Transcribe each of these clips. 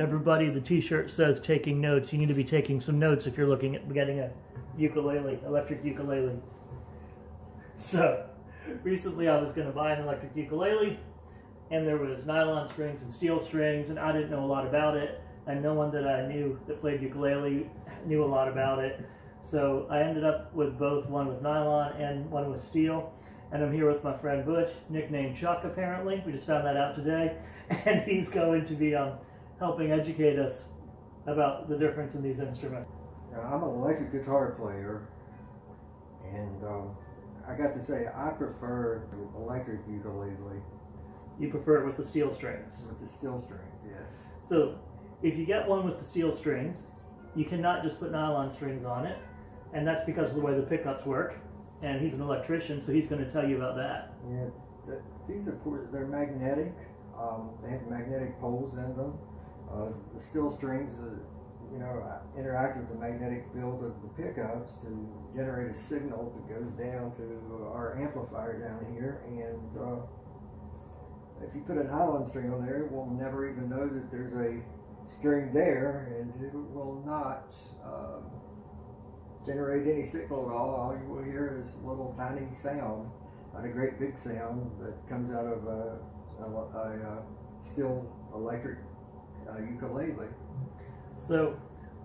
Everybody, the t-shirt says taking notes. You need to be taking some notes if you're looking at getting a ukulele, electric ukulele. So, recently I was going to buy an electric ukulele, and there was nylon strings and steel strings, and I didn't know a lot about it, and no one that I knew that played ukulele knew a lot about it. So I ended up with both, one with nylon and one with steel. And I'm here with my friend Butch, nicknamed Chuck apparently. We just found that out today. And he's going to be helping educate us about the difference in these instruments. I'm an electric guitar player, and I got to say I prefer the electric ukulele. You prefer it with the steel strings? With the steel strings, yes. So if you get one with the steel strings, you cannot just put nylon strings on it, and that's because of the way the pickups work. And he's an electrician, so he's going to tell you about that. Yeah, these are, they're magnetic. They have magnetic poles in them. The steel strings, interact with the magnetic field of the pickups to generate a signal that goes down to our amplifier down here. And if you put a nylon string on there, we'll never even know that there's a string there, and it will not generate any signal at all. All you will hear is a little tiny sound, not a great big sound that comes out of a steel electric ukulele. So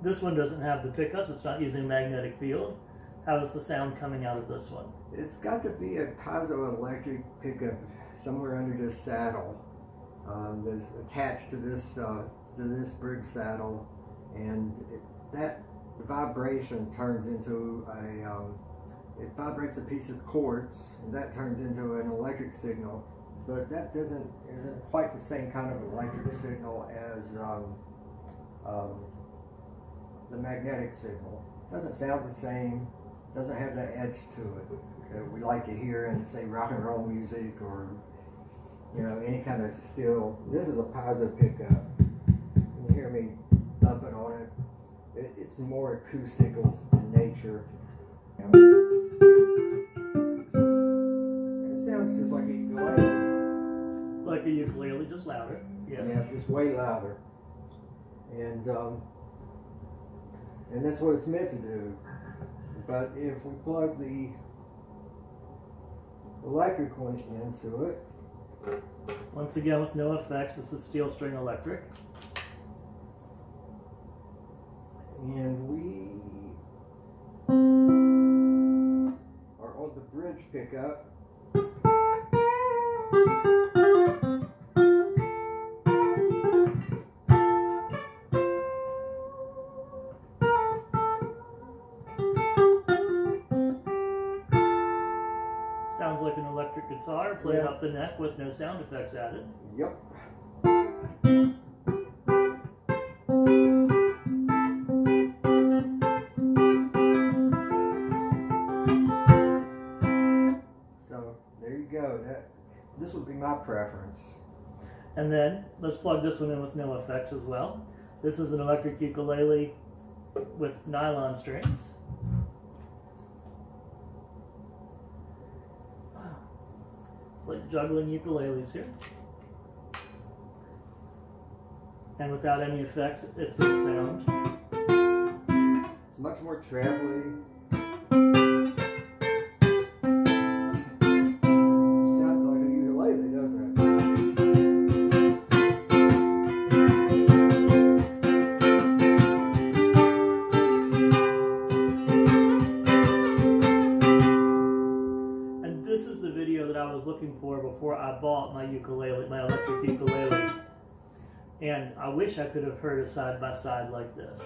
this one doesn't have the pickups, it's not using magnetic field. How is the sound coming out of this one? It's got to be a piezoelectric pickup somewhere under this saddle. That's attached to this bridge saddle, and that vibration turns into it vibrates a piece of quartz, and that turns into an electric signal. But that isn't quite the same kind of electric signal as the magnetic signal. It doesn't sound the same. Doesn't have that edge to it that we like to hear in, say, rock and roll music or any kind of steel. This is a piezo pickup. You hear me thumping on it. It's more acoustical in nature. And it sounds just like a ukulele. Like a ukulele, just louder. Yeah, just way louder. And that's what it's meant to do. But if we plug the electric one into it, once again with no effects, this is steel string electric. And we are on the bridge pickup. Sounds like an electric guitar played up the neck with no sound effects added. Yep. This would be my preference. And then let's plug this one in with no effects as well. This is an electric ukulele with nylon strings. It's like juggling ukuleles here. And without any effects, it's going to sound. It's much more trebly. Looking for before I bought my ukulele, my electric ukulele, and I wish I could have heard a side by side like this.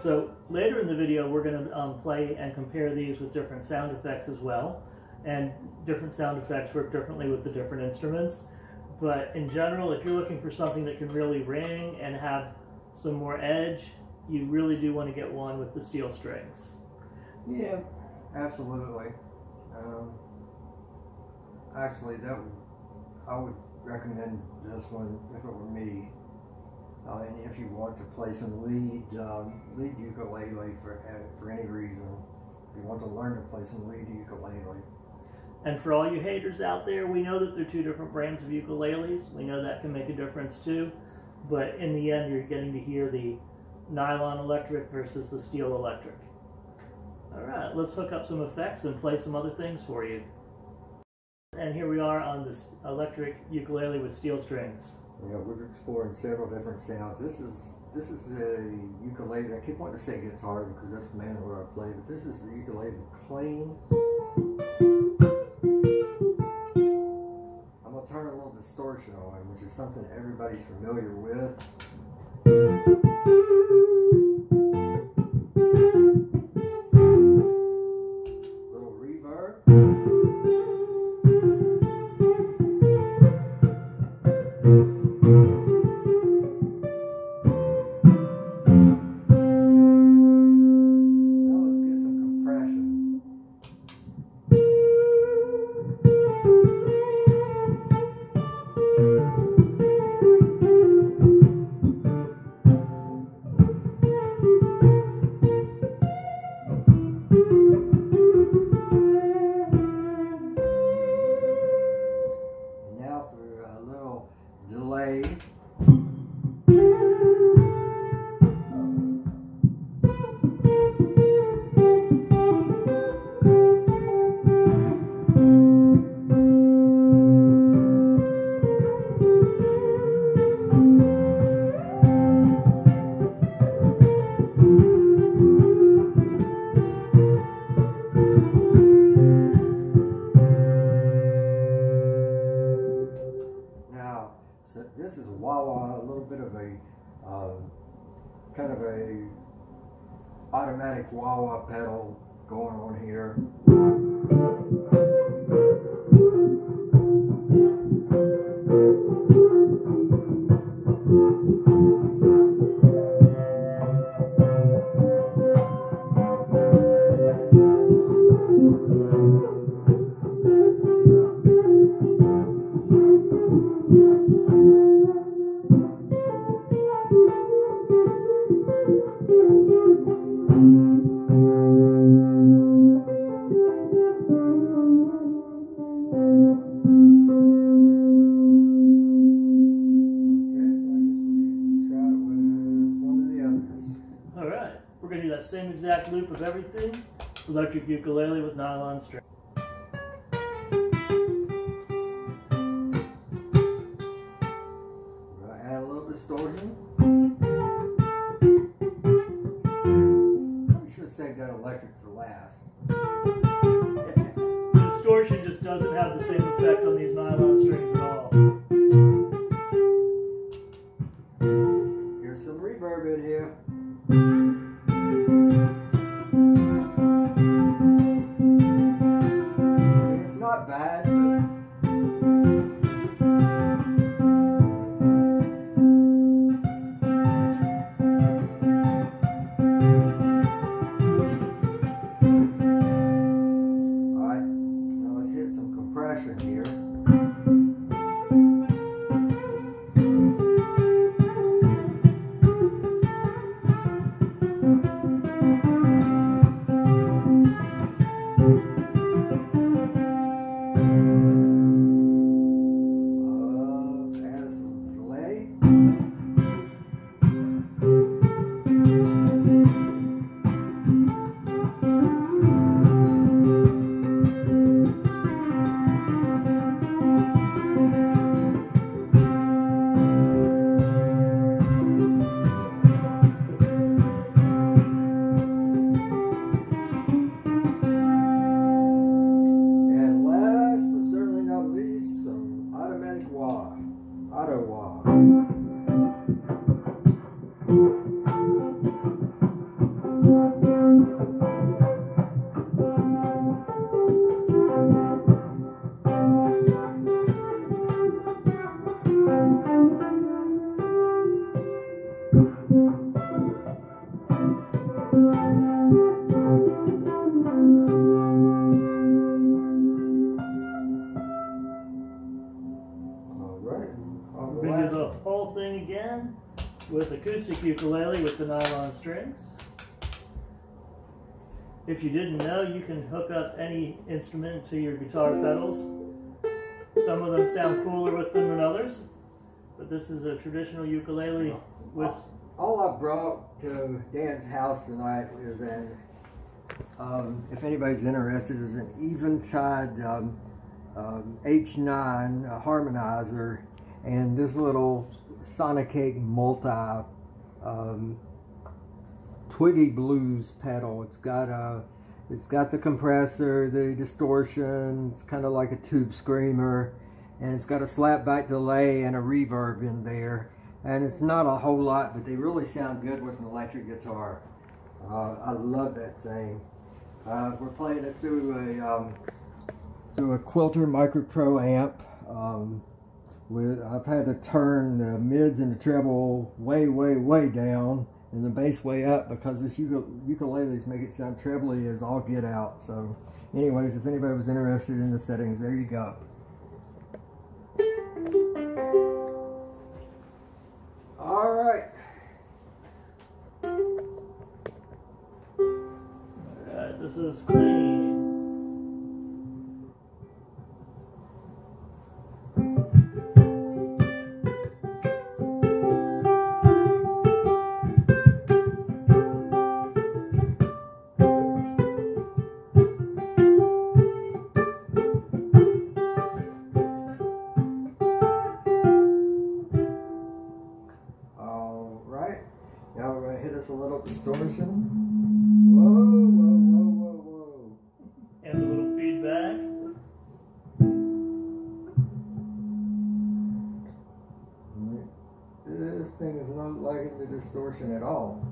So later in the video we're going to play and compare these with different sound effects as well, and different sound effects work differently with the different instruments. But in general, if you're looking for something that can really ring and have some more edge, you really do want to get one with the steel strings. Yeah, absolutely. Actually, I would recommend this one if it were me. And if you want to play some lead ukulele for any reason, if you want to learn to play some lead ukulele. And for all you haters out there, we know that there are two different brands of ukuleles. We know that can make a difference too. but in the end you're getting to hear the nylon electric versus the steel electric. Alright, let's hook up some effects and play some other things for you. And here we are on this electric ukulele with steel strings. Yeah, we're exploring several different sounds. This is a ukulele. I keep wanting to say guitar because that's mainly what I play, but this is the ukulele clean. I'm gonna turn a little distortion on, which is something everybody's familiar with. Little reverb. Delay. So this is wah-wah, a little bit of a kind of a automatic wah-wah pedal going on here. We're going to do that same exact loop of everything. Electric ukulele with nylon strings. Add a little distortion. We should have saved that electric for last. The distortion just doesn't have the same effect on these nylon strings at all. Here's some reverb in here. Not bad, alright, now let's hit some compression here. Bring you the whole thing again with acoustic ukulele with the nylon strings. If you didn't know, you can hook up any instrument to your guitar pedals. Some of them sound cooler with them than others. But this is a traditional ukulele with... All I brought to Dan's house tonight is if anybody's interested, is an Eventide H9 harmonizer and this little Sonicake multi Twiggy Blues pedal. It's got the compressor, the distortion. It's kind of like a tube screamer, and it's got a slapback delay and a reverb in there. And it's not a whole lot, but they really sound good with an electric guitar. I love that thing. We're playing it through a Quilter Micro Pro amp. I've had to turn the mids and the treble way down, and the bass way up, because this ukuleles make it sound trebly as all get out. So, anyways, if anybody was interested in the settings, there you go. All right. Alright, this is clean. Now we're going to hit us a little distortion. Whoa. And a little feedback. This thing is not liking the distortion at all.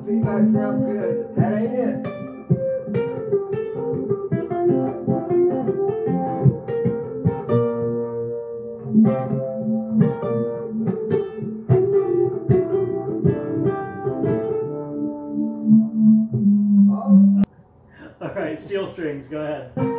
Feedback sounds good. That ain't it. All right, Steel Strings, go ahead.